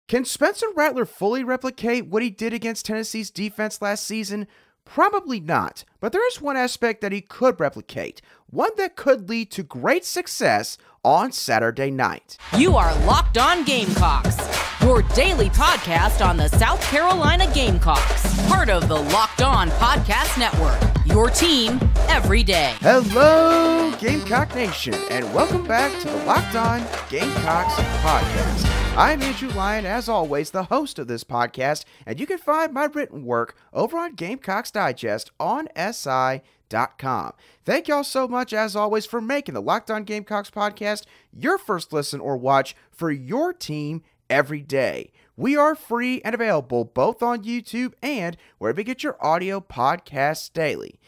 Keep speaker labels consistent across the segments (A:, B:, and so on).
A: Can Spencer Rattler fully replicate what he did against Tennessee's defense last season? Probably not, but there is one aspect that he could replicate, one that could lead to great success on Saturday night.
B: You are Locked On Gamecocks, your daily podcast on the South Carolina Gamecocks, part of the Locked On Podcast Network, your team every day.
A: Hello, Gamecock Nation, and welcome back to the Locked On Gamecocks podcast. I'm Andrew Lyon, as always, the host of this podcast, and you can find my written work over on Gamecocks Digest on SI.com. Thank y'all so much, as always, for making the Locked On Gamecocks podcast your first listen or watch for your team every day. We are free and available both on YouTube and wherever you get your audio podcasts daily.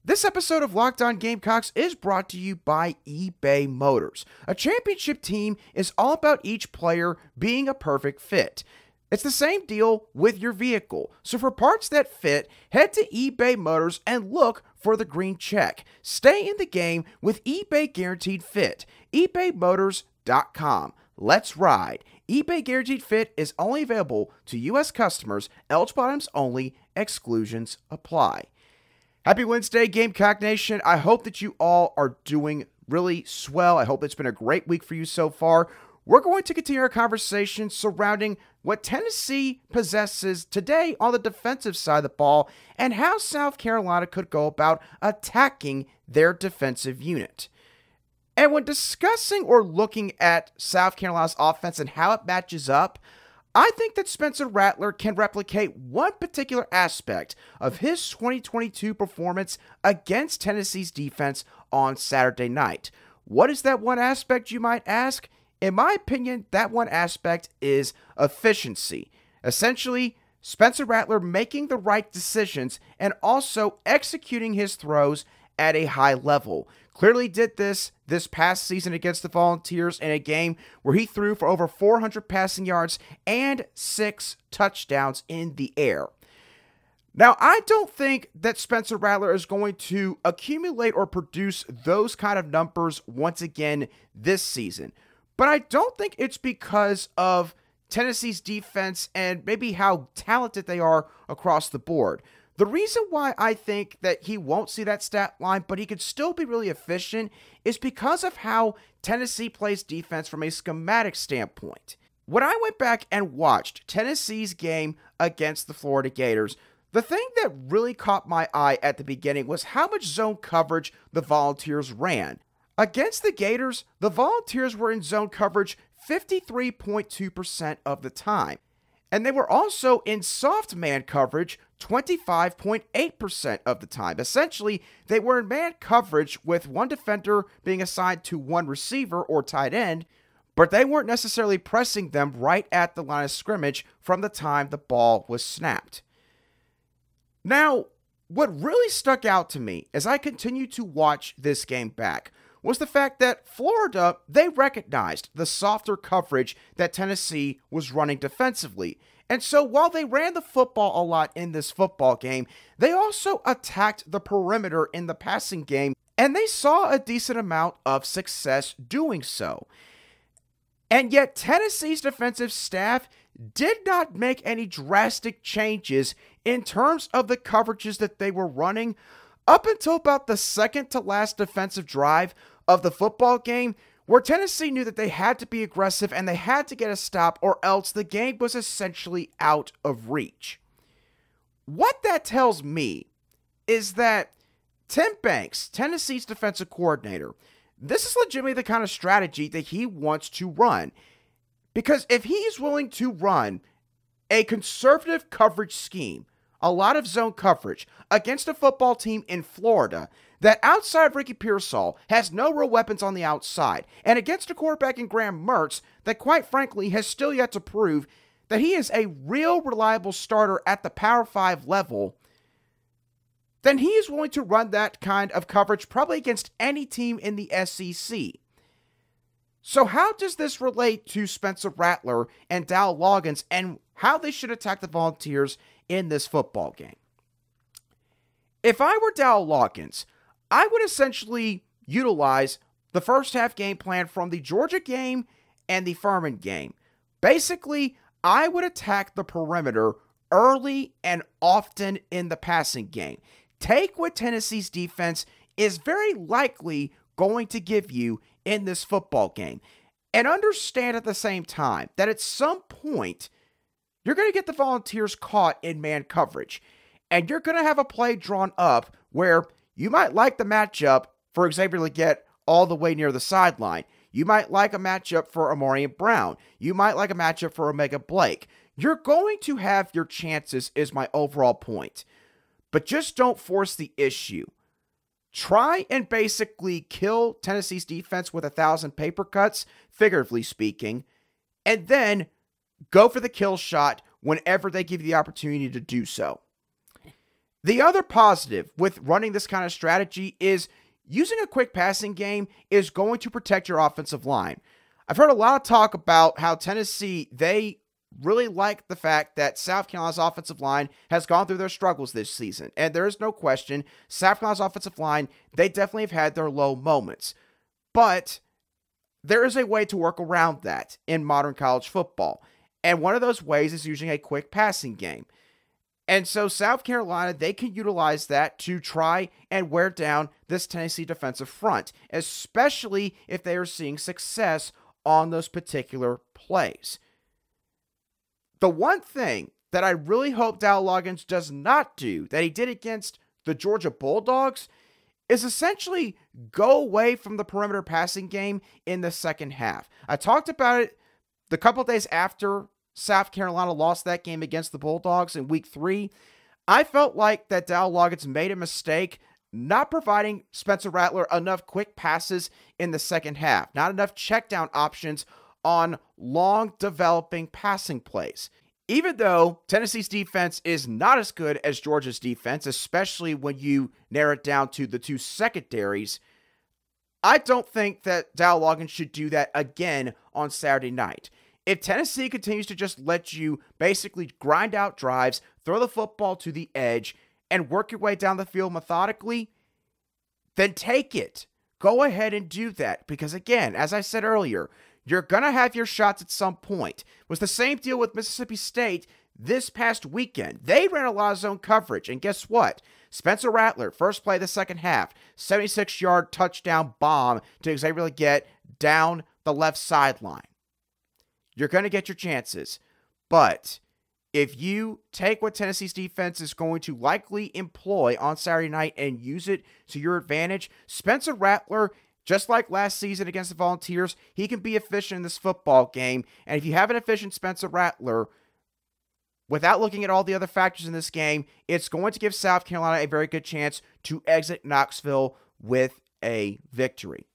A: This episode of Locked On Gamecocks is brought to you by eBay Motors. A championship team is all about each player being a perfect fit. It's the same deal with your vehicle. So for parts that fit, head to eBay Motors and look for the green check. Stay in the game with eBay Guaranteed Fit. ebaymotors.com. Let's ride. eBay Guaranteed Fit is only available to U.S. customers. Eligible items only. Exclusions apply. Happy Wednesday, Gamecock Nation. I hope that you all are doing really swell. I hope it's been a great week for you so far. We're going to continue our conversation surrounding what Tennessee possesses today on the defensive side of the ball and how South Carolina could go about attacking their defensive unit. And when discussing or looking at South Carolina's offense and how it matches up, I think that Spencer Rattler can replicate one particular aspect of his 2022 performance against Tennessee's defense on Saturday night. What is that one aspect, you might ask? In my opinion, that one aspect is efficiency. Essentially, Spencer Rattler making the right decisions and also executing his throws at a high level. Clearly did this past season against the Volunteers in a game where he threw for over 400 passing yards and 6 touchdowns in the air. Now, I don't think that Spencer Rattler is going to accumulate or produce those kind of numbers once again this season. But I don't think it's because of Tennessee's defense and maybe how talented they are across the board. The reason why I think that he won't see that stat line, but he could still be really efficient, is because of how Tennessee plays defense from a schematic standpoint. When I went back and watched Tennessee's game against the Florida Gators, the thing that really caught my eye at the beginning was how much zone coverage the Volunteers ran. Against the Gators, the Volunteers were in zone coverage 53.2% of the time. And they were also in soft man coverage 25.8% of the time. Essentially, they were in man coverage with one defender being assigned to one receiver or tight end, but they weren't necessarily pressing them right at the line of scrimmage from the time the ball was snapped. Now, what really stuck out to me as I continued to watch this game back was the fact that Florida, they recognized the softer coverage that Tennessee was running defensively. And so while they ran the football a lot in this football game, they also attacked the perimeter in the passing game, and they saw a decent amount of success doing so. And yet Tennessee's defensive staff did not make any drastic changes in terms of the coverages that they were running up until about the second to last defensive drive of the football game, where Tennessee knew that they had to be aggressive and they had to get a stop or else the game was essentially out of reach. What that tells me is that Tim Banks, Tennessee's defensive coordinator, this is legitimately the kind of strategy that he wants to run. Because if he's willing to run a conservative coverage scheme, a lot of zone coverage against a football team in Florida that outside of Ricky Pearsall has no real weapons on the outside, and against a quarterback in Graham Mertz that quite frankly has still yet to prove that he is a real reliable starter at the Power 5 level, then he is willing to run that kind of coverage probably against any team in the SEC. So how does this relate to Spencer Rattler and Dow Loggins and how they should attack the Volunteers in this football game? If I were Dow Loggins, I would essentially utilize the first half game plan from the Georgia game and the Furman game. Basically, I would attack the perimeter early and often in the passing game. Take what Tennessee's defense is very likely going to give you in this football game. And understand at the same time that at some point, you're going to get the Volunteers caught in man coverage. And you're going to have a play drawn up where you might like the matchup for Xavier Legette all the way near the sideline. You might like a matchup for Amorian Brown. You might like a matchup for Omega Blake. You're going to have your chances is my overall point. But just don't force the issue. Try and basically kill Tennessee's defense with 1,000 paper cuts, figuratively speaking, and then go for the kill shot whenever they give you the opportunity to do so. The other positive with running this kind of strategy is using a quick passing game is going to protect your offensive line. I've heard a lot of talk about how Tennessee, they really like the fact that South Carolina's offensive line has gone through their struggles this season. And there is no question, South Carolina's offensive line, they definitely have had their low moments. But there is a way to work around that in modern college football. And one of those ways is using a quick passing game. And so South Carolina, they can utilize that to try and wear down this Tennessee defensive front, especially if they are seeing success on those particular plays. The one thing that I really hope Dow Loggins does not do, that he did against the Georgia Bulldogs, is essentially go away from the perimeter passing game in the second half. I talked about it the couple of days after South Carolina lost that game against the Bulldogs in week 3. I felt like that Dow Loggins made a mistake not providing Spencer Rattler enough quick passes in the second half, not enough check down options on long developing passing plays. Even though Tennessee's defense is not as good as Georgia's defense, especially when you narrow it down to the two secondaries, I don't think that Dow Loggins should do that again on Saturday night. If Tennessee continues to just let you basically grind out drives, throw the football to the edge, and work your way down the field methodically, then take it. Go ahead and do that. Because again, as I said earlier, you're going to have your shots at some point. It was the same deal with Mississippi State this past weekend. They ran a lot of zone coverage. And guess what? Spencer Rattler, first play of the second half, 76-yard touchdown bomb to Xavier Legette down the left sideline. You're going to get your chances. But if you take what Tennessee's defense is going to likely employ on Saturday night and use it to your advantage, Spencer Rattler, just like last season against the Volunteers, he can be efficient in this football game. And if you have an efficient Spencer Rattler, without looking at all the other factors in this game, it's going to give South Carolina a very good chance to exit Knoxville with a victory.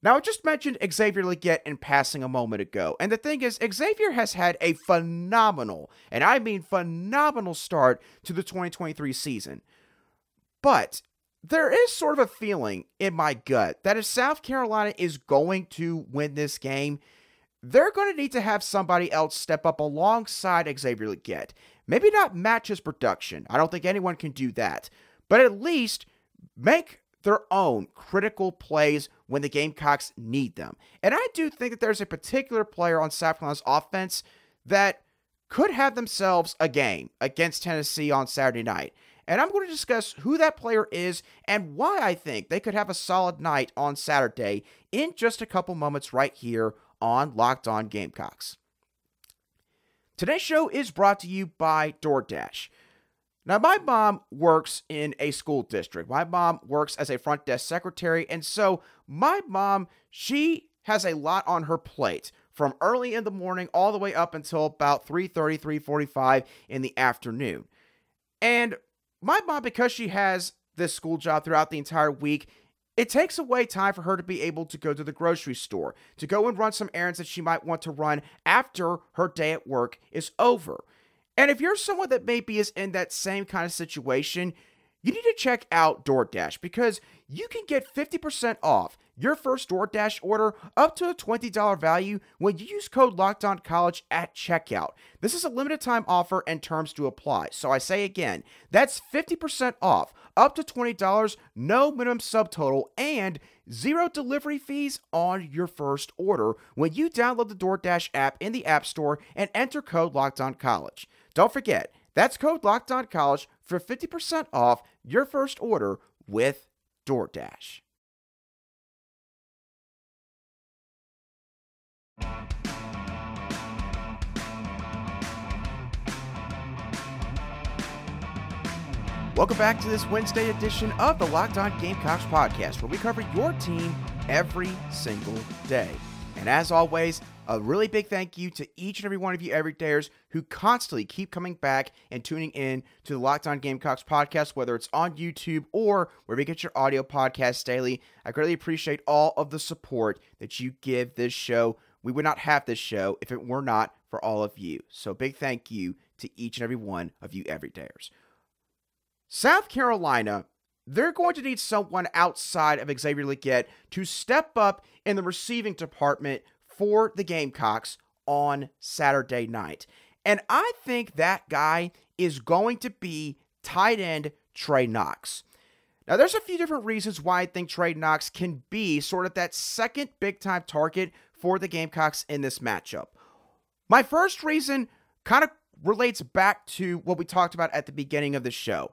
A: Now, I just mentioned Xavier Legette in passing a moment ago. And the thing is, Xavier has had a phenomenal, and I mean phenomenal start to the 2023 season. But there is sort of a feeling in my gut that if South Carolina is going to win this game, they're going to need to have somebody else step up alongside Xavier Legette. Maybe not match his production. I don't think anyone can do that. But at least make their own critical plays when the Gamecocks need them. And I do think that there's a particular player on South Carolina's offense that could have themselves a game against Tennessee on Saturday night. And I'm going to discuss who that player is and why I think they could have a solid night on Saturday in just a couple moments right here on Locked On Gamecocks. Today's show is brought to you by DoorDash. Now, my mom works in a school district. My mom works as a front desk secretary, and so my mom, she has a lot on her plate from early in the morning all the way up until about 3:30, 3:45 in the afternoon. And my mom, because she has this school job throughout the entire week, it takes away time for her to be able to go to the grocery store, to go and run some errands that she might want to run after her day at work is over. And if you're someone that maybe is in that same kind of situation, you need to check out DoorDash because you can get 50% off your first DoorDash order up to a $20 value when you use code LOCKEDONCollege at checkout. This is a limited time offer and terms to apply. So I say again, that's 50% off, up to $20, no minimum subtotal, and 0 delivery fees on your first order when you download the DoorDash app in the App Store and enter code LOCKEDONCollege. Don't forget, that's code LOCKEDONCollege for 50% off your first order with DoorDash. Welcome back to this Wednesday edition of the Locked On Gamecocks podcast, where we cover your team every single day. And as always, a really big thank you to each and every one of you everydayers who constantly keep coming back and tuning in to the Locked On Gamecocks podcast, whether it's on YouTube or where we get your audio podcasts daily. I greatly appreciate all of the support that you give this show. We would not have this show if it were not for all of you. So big thank you to each and every one of you everydayers. South Carolina, they're going to need someone outside of Xavier Legette to step up in the receiving department for the Gamecocks on Saturday night. And I think that guy is going to be tight end Trey Knox. Now, there's a few different reasons why I think Trey Knox can be sort of that second big-time target for the Gamecocks in this matchup. My first reason kind of relates back to what we talked about at the beginning of the show.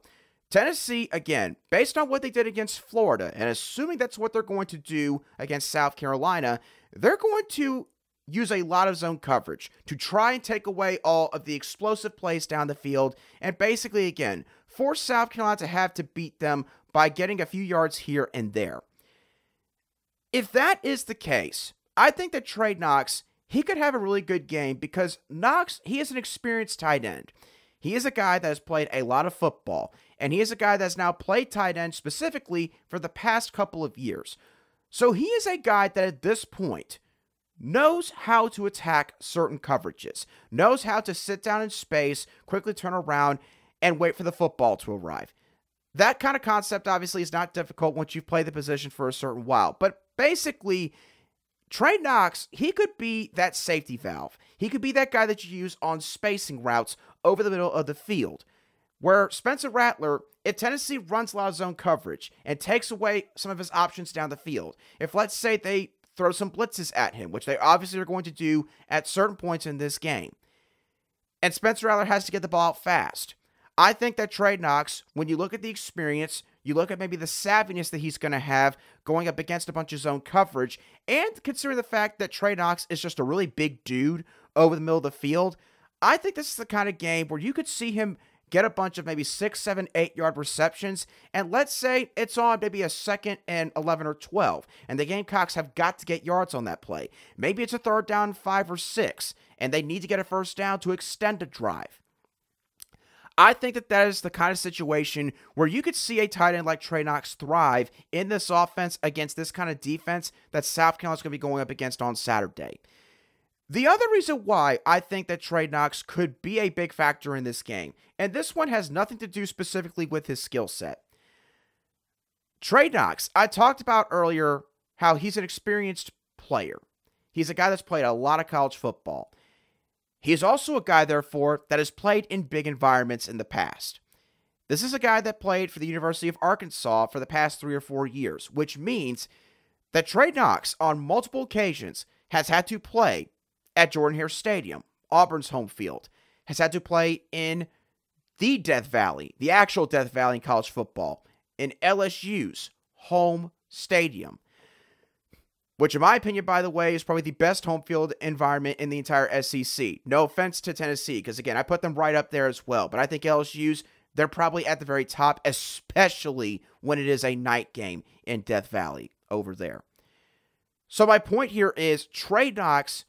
A: Tennessee, again, based on what they did against Florida, and assuming that's what they're going to do against South Carolina, they're going to use a lot of zone coverage to try and take away all of the explosive plays down the field, and basically, again, force South Carolina to have to beat them by getting a few yards here and there. If that is the case, I think that Trey Knox, he could have a really good game because Knox, he is an experienced tight end. He is a guy that has played a lot of football, and he is a guy that's now played tight end specifically for the past couple of years. So he is a guy that at this point knows how to attack certain coverages, knows how to sit down in space, quickly turn around, and wait for the football to arrive. That kind of concept obviously is not difficult once you've played the position for a certain while, but basically, Trey Knox, he could be that safety valve. He could be that guy that you use on spacing routes over the middle of the field, where Spencer Rattler, if Tennessee runs a lot of zone coverage and takes away some of his options down the field, if let's say they throw some blitzes at him, which they obviously are going to do at certain points in this game, and Spencer Rattler has to get the ball out fast, I think that Trey Knox, when you look at the experience, you look at maybe the savviness that he's going to have going up against a bunch of zone coverage, and considering the fact that Trey Knox is just a really big dude over the middle of the field, I think this is the kind of game where you could see him get a bunch of maybe 6, 7, 8-yard receptions, and let's say it's on maybe a 2nd and 11 or 12, and the Gamecocks have got to get yards on that play. Maybe it's a 3rd down 5 or 6, and they need to get a 1st down to extend a drive. I think that that is the kind of situation where you could see a tight end like Trey Knox thrive in this offense against this kind of defense that South Carolina's going to be going up against on Saturday. The other reason why I think that Trey Knox could be a big factor in this game, and this one has nothing to do specifically with his skill set. Trey Knox, I talked about earlier how he's an experienced player. He's a guy that's played a lot of college football. He is also a guy, therefore, that has played in big environments in the past. This is a guy that played for the University of Arkansas for the past 3 or 4 years, which means that Trey Knox, on multiple occasions, has had to play at Jordan-Hare Stadium, Auburn's home field, has had to play in the Death Valley, the actual Death Valley in college football, in LSU's home stadium, which in my opinion, by the way, is probably the best home field environment in the entire SEC. No offense to Tennessee, because again, I put them right up there as well, but I think LSU's, they're probably at the very top, especially when it is a night game in Death Valley over there. So my point here is Trey Knox,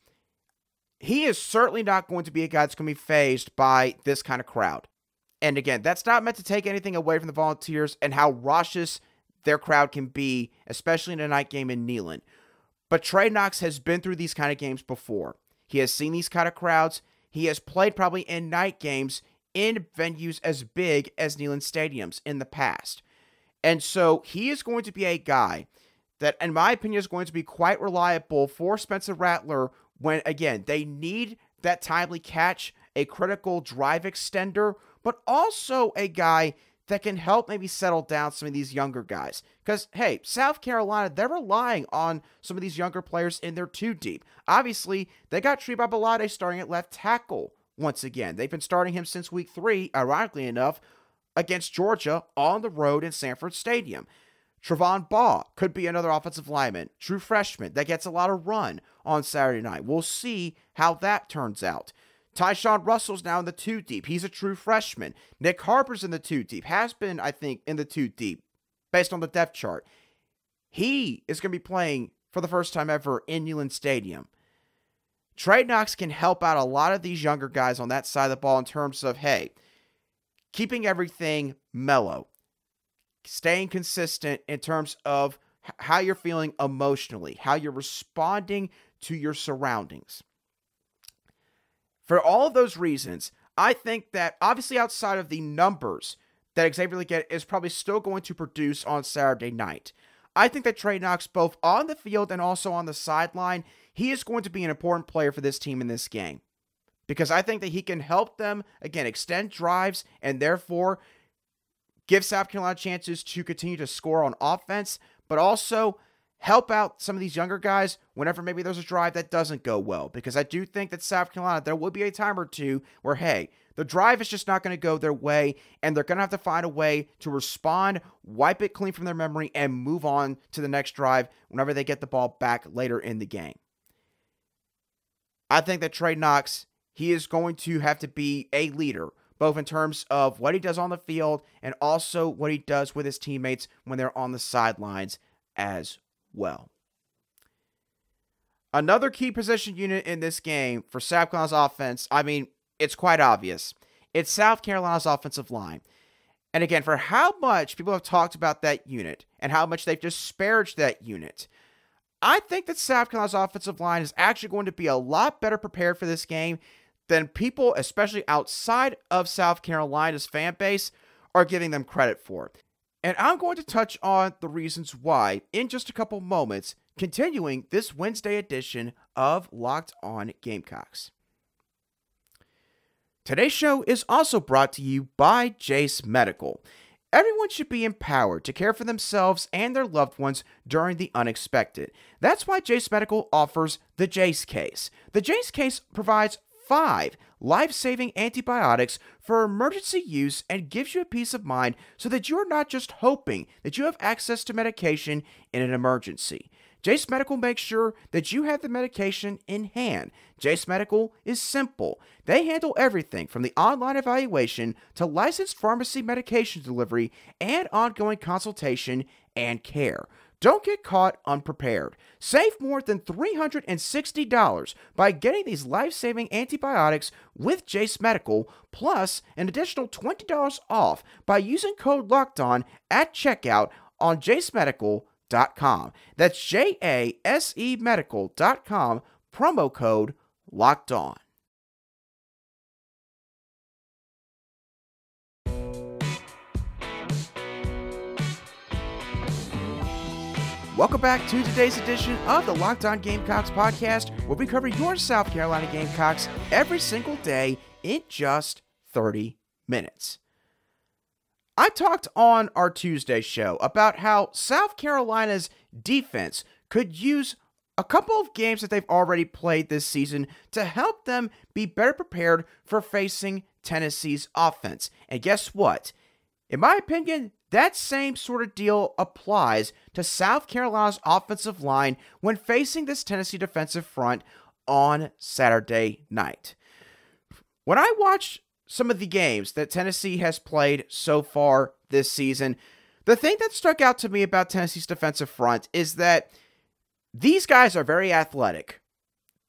A: he is certainly not going to be a guy that's going to be fazed by this kind of crowd. And again, that's not meant to take anything away from the Volunteers and how raucous their crowd can be, especially in a night game in Neyland. But Trey Knox has been through these kind of games before. He has seen these kind of crowds. He has played probably in night games in venues as big as Neyland stadiums in the past. And so he is going to be a guy that, in my opinion, is going to be quite reliable for Spencer Rattler when, again, they need that timely catch, a critical drive extender, but also a guy that can help maybe settle down some of these younger guys. Because, hey, South Carolina, they're relying on some of these younger players in their two deep. Obviously, they got Trey Knox starting at left tackle once again. They've been starting him since week 3, ironically enough, against Georgia on the road in Sanford Stadium. Trevon Baugh could be another offensive lineman, true freshman, that gets a lot of run on Saturday night. We'll see how that turns out. Tyshawn Russell's now in the two deep. He's a true freshman. Nick Harper's in the two deep. Has been, I think, in the two deep based on the depth chart. He is going to be playing for the first time ever in Neyland Stadium. Trey Knox can help out a lot of these younger guys on that side of the ball in terms of, hey, keeping everything mellow, staying consistent in terms of how you're feeling emotionally, how you're responding to your surroundings. For all of those reasons, I think that obviously outside of the numbers that Xavier Legette is probably still going to produce on Saturday night, I think that Trey Knox, both on the field and also on the sideline, he is going to be an important player for this team in this game. Because I think that he can help them, again, extend drives and therefore give South Carolina chances to continue to score on offense, but also help out some of these younger guys whenever maybe there's a drive that doesn't go well. Because I do think that South Carolina, there will be a time or two where, hey, the drive is just not going to go their way, and they're going to have to find a way to respond, wipe it clean from their memory, and move on to the next drive whenever they get the ball back later in the game. I think that Trey Knox, he is going to have to be a leader, both in terms of what he does on the field and also what he does with his teammates when they're on the sidelines as well. Another key position unit in this game for South Carolina's offense, I mean, it's quite obvious. It's South Carolina's offensive line. And again, for how much people have talked about that unit and how much they've disparaged that unit, I think that South Carolina's offensive line is actually going to be a lot better prepared for this game than people, especially outside of South Carolina's fan base, are giving them credit for. And I'm going to touch on the reasons why in just a couple moments, continuing this Wednesday edition of Locked On Gamecocks. Today's show is also brought to you by Jace Medical. Everyone should be empowered to care for themselves and their loved ones during the unexpected. That's why Jace Medical offers the Jace Case. The Jace Case provides 5 life-saving antibiotics for emergency use and gives you a peace of mind so that you're not just hoping that you have access to medication in an emergency. Jace Medical makes sure that you have the medication in hand. Jace Medical is simple. They handle everything from the online evaluation to licensed pharmacy medication delivery and ongoing consultation and care. Don't get caught unprepared. Save more than $360 by getting these life-saving antibiotics with Jace Medical, plus an additional $20 off by using code LOCKEDON at checkout on jacemedical.com. That's JASE medical.com, promo code LOCKEDON. Welcome back to today's edition of the Locked On Gamecocks podcast, where we cover your South Carolina Gamecocks every single day in just 30 minutes. I talked on our Tuesday show about how South Carolina's defense could use a couple of games that they've already played this season to help them be better prepared for facing Tennessee's offense. And guess what? In my opinion, that same sort of deal applies to South Carolina's offensive line when facing this Tennessee defensive front on Saturday night. When I watched some of the games that Tennessee has played so far this season, the thing that stuck out to me about Tennessee's defensive front is that these guys are very athletic.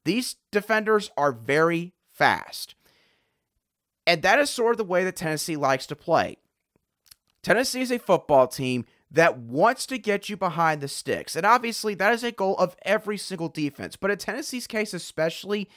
A: These defenders are very fast. And that is sort of the way that Tennessee likes to play. Tennessee is a football team that wants to get you behind the sticks. And obviously, that is a goal of every single defense. But in Tennessee's case especially,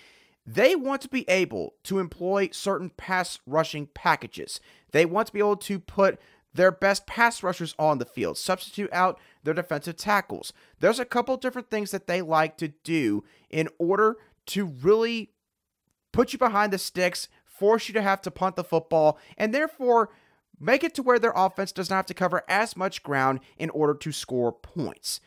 A: they want to be able to employ certain pass rushing packages. They want to be able to put their best pass rushers on the field, substitute out their defensive tackles. There's a couple different things that they like to do in order to really put you behind the sticks, force you to have to punt the football, and therefore make it to where their offense does not have to cover as much ground in order to score points.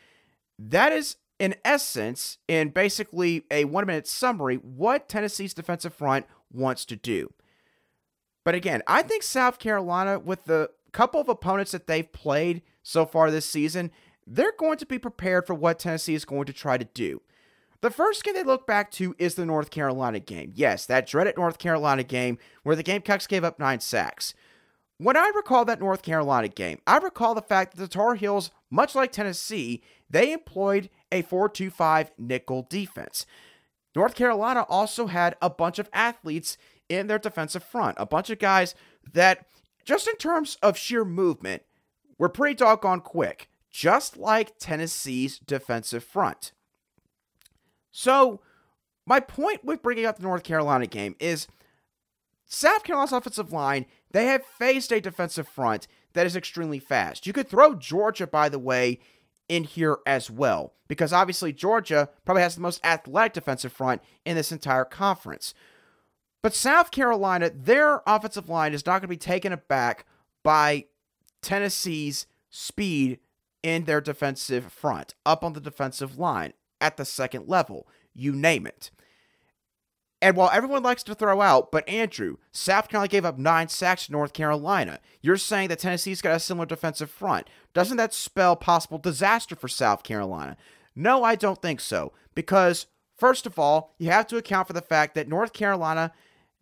A: That is, in essence, in basically a 1-minute summary, what Tennessee's defensive front wants to do. But again, I think South Carolina, with the couple of opponents that they've played so far this season, they're going to be prepared for what Tennessee is going to try to do. The first game they look back to is the North Carolina game. Yes, that dreaded North Carolina game where the Gamecocks gave up 9 sacks. When I recall that North Carolina game, I recall the fact that the Tar Heels, much like Tennessee, they employed a 4-2-5 nickel defense. North Carolina also had a bunch of athletes in their defensive front, a bunch of guys that, just in terms of sheer movement, were pretty doggone quick, just like Tennessee's defensive front. So, my point with bringing up the North Carolina game is South Carolina's offensive line, they have faced a defensive front that is extremely fast. You could throw Georgia, by the way, in here as well, because obviously Georgia probably has the most athletic defensive front in this entire conference. But South Carolina, their offensive line is not going to be taken aback by Tennessee's speed in their defensive front, up on the defensive line, at the second level, you name it. And while everyone likes to throw out, but Andrew, South Carolina gave up 9 sacks to North Carolina. You're saying that Tennessee's got a similar defensive front. Doesn't that spell possible disaster for South Carolina? No, I don't think so. Because, first of all, you have to account for the fact that North Carolina,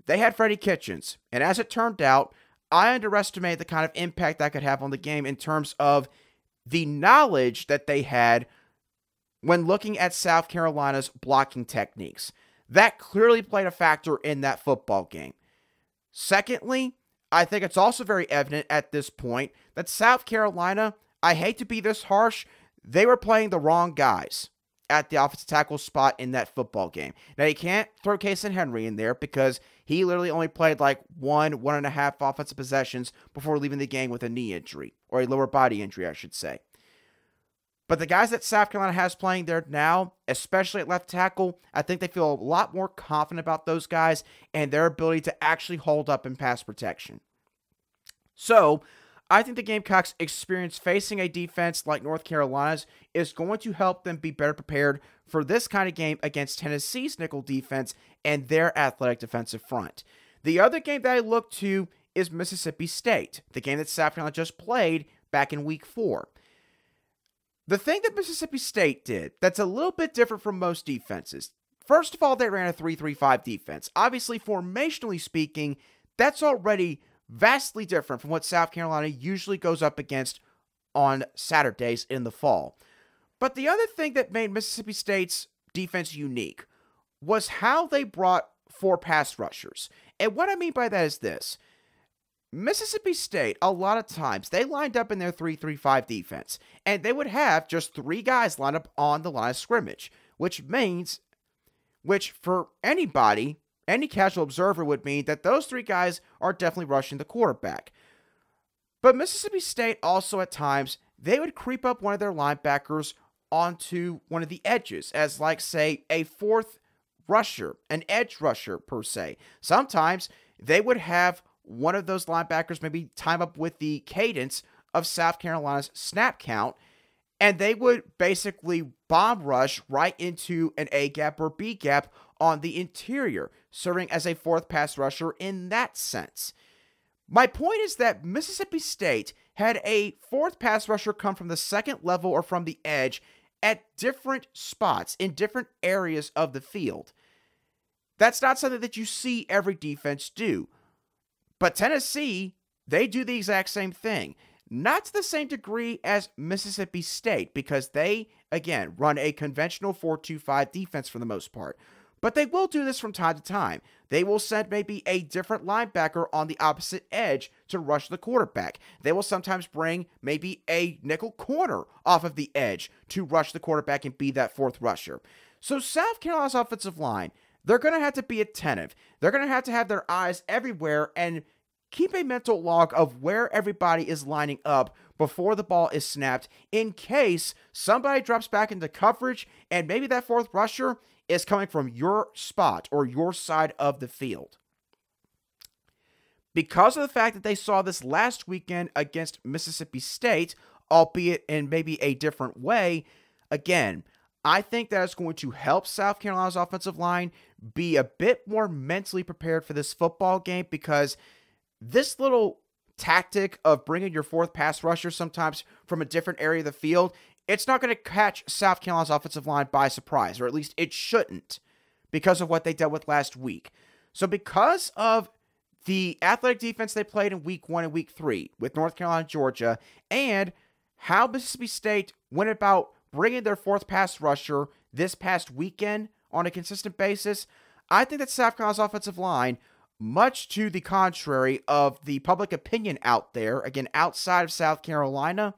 A: they had Freddie Kitchens. And as it turned out, I underestimated the kind of impact that could have on the game in terms of the knowledge that they had when looking at South Carolina's blocking techniques. That clearly played a factor in that football game. Secondly, I think it's also very evident at this point that South Carolina, I hate to be this harsh, they were playing the wrong guys at the offensive tackle spot in that football game. Now, you can't throw Casey Henry in there because he literally only played like 1.5 offensive possessions before leaving the game with a knee injury, or a lower body injury, I should say. But the guys that South Carolina has playing there now, especially at left tackle, I think they feel a lot more confident about those guys and their ability to actually hold up in pass protection. So, I think the Gamecocks' experience facing a defense like North Carolina's is going to help them be better prepared for this kind of game against Tennessee's nickel defense and their athletic defensive front. The other game that I look to is Mississippi State, the game that South Carolina just played back in Week 4. The thing that Mississippi State did that's a little bit different from most defenses, first of all, they ran a 3-3-5 defense. Obviously, formationally speaking, that's already vastly different from what South Carolina usually goes up against on Saturdays in the fall. But the other thing that made Mississippi State's defense unique was how they brought 4 pass rushers. And what I mean by that is this. Mississippi State, a lot of times, they lined up in their 3-3-5 defense, and they would have just 3 guys lined up on the line of scrimmage, which for anybody, any casual observer would mean that those 3 guys are definitely rushing the quarterback. But Mississippi State also at times, they would creep up one of their linebackers onto one of the edges as like, say, a 4th rusher, an edge rusher per se. Sometimes they would have one of those linebackers maybe time up with the cadence of South Carolina's snap count, and they would basically bomb rush right into an A gap or B gap on the interior, serving as a 4th pass rusher in that sense. My point is that Mississippi State had a 4th pass rusher come from the second level or from the edge at different spots in different areas of the field. That's not something that you see every defense do. But Tennessee, they do the exact same thing. Not to the same degree as Mississippi State, because they, again, run a conventional 4-2-5 defense for the most part. But they will do this from time to time. They will send maybe a different linebacker on the opposite edge to rush the quarterback. They will sometimes bring maybe a nickel corner off of the edge to rush the quarterback and be that 4th rusher. So South Carolina's offensive line, they're going to have to be attentive. They're going to have their eyes everywhere and keep a mental log of where everybody is lining up before the ball is snapped in case somebody drops back into coverage and maybe that 4th rusher is coming from your spot or your side of the field. because of the fact that they saw this last weekend against Mississippi State, albeit in maybe a different way, again, I think that is going to help South Carolina's offensive line be a bit more mentally prepared for this football game, because this little tactic of bringing your fourth pass rusher sometimes from a different area of the field, it's not going to catch South Carolina's offensive line by surprise, or at least it shouldn't, because of what they dealt with last week. So because of the athletic defense they played in week 1 and week 3 with North Carolina and Georgia, and how Mississippi State went about bringing their fourth pass rusher this past weekend on a consistent basis, I think that South Carolina's offensive line, much to the contrary of the public opinion out there, again, outside of South Carolina,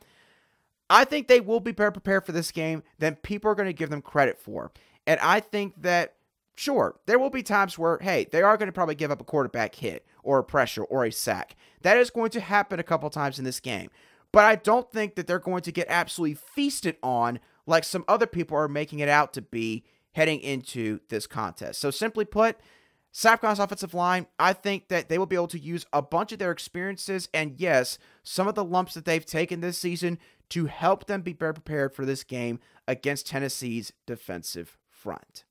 A: I think they will be better prepared for this game than people are going to give them credit for. And I think that, sure, there will be times where, hey, they are going to probably give up a quarterback hit or a pressure or a sack. That is going to happen a couple times in this game. But I don't think that they're going to get absolutely feasted on like some other people are making it out to be heading into this contest. So simply put, South Carolina's offensive line, I think that they will be able to use a bunch of their experiences and, yes, some of the lumps that they've taken this season to help them be better prepared for this game against Tennessee's defensive front.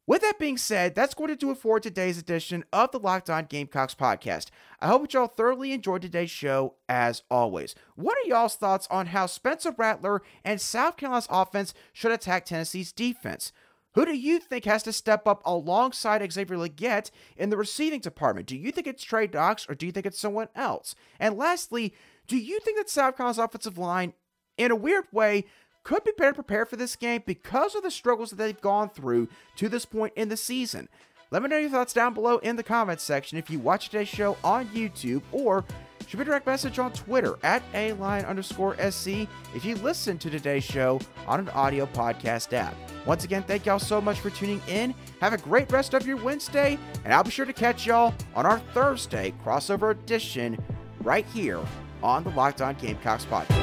A: With that being said, that's going to do it for today's edition of the Locked On Gamecocks podcast. I hope that y'all thoroughly enjoyed today's show as always. What are y'all's thoughts on how Spencer Rattler and South Carolina's offense should attack Tennessee's defense? Who do you think has to step up alongside Xavier Legette in the receiving department? Do you think it's Trey Knox, or do you think it's someone else? And lastly, do you think that South Carolina's offensive line, in a weird way, could be better prepared for this game because of the struggles that they've gone through to this point in the season? Let me know your thoughts down below in the comments section if you watch today's show on YouTube, or shoot me a direct message on Twitter at @ALion_SC if you listen to today's show on an audio podcast app. Once again, thank y'all so much for tuning in. Have a great rest of your Wednesday, and I'll be sure to catch y'all on our Thursday crossover edition right here on the Locked On Gamecocks podcast.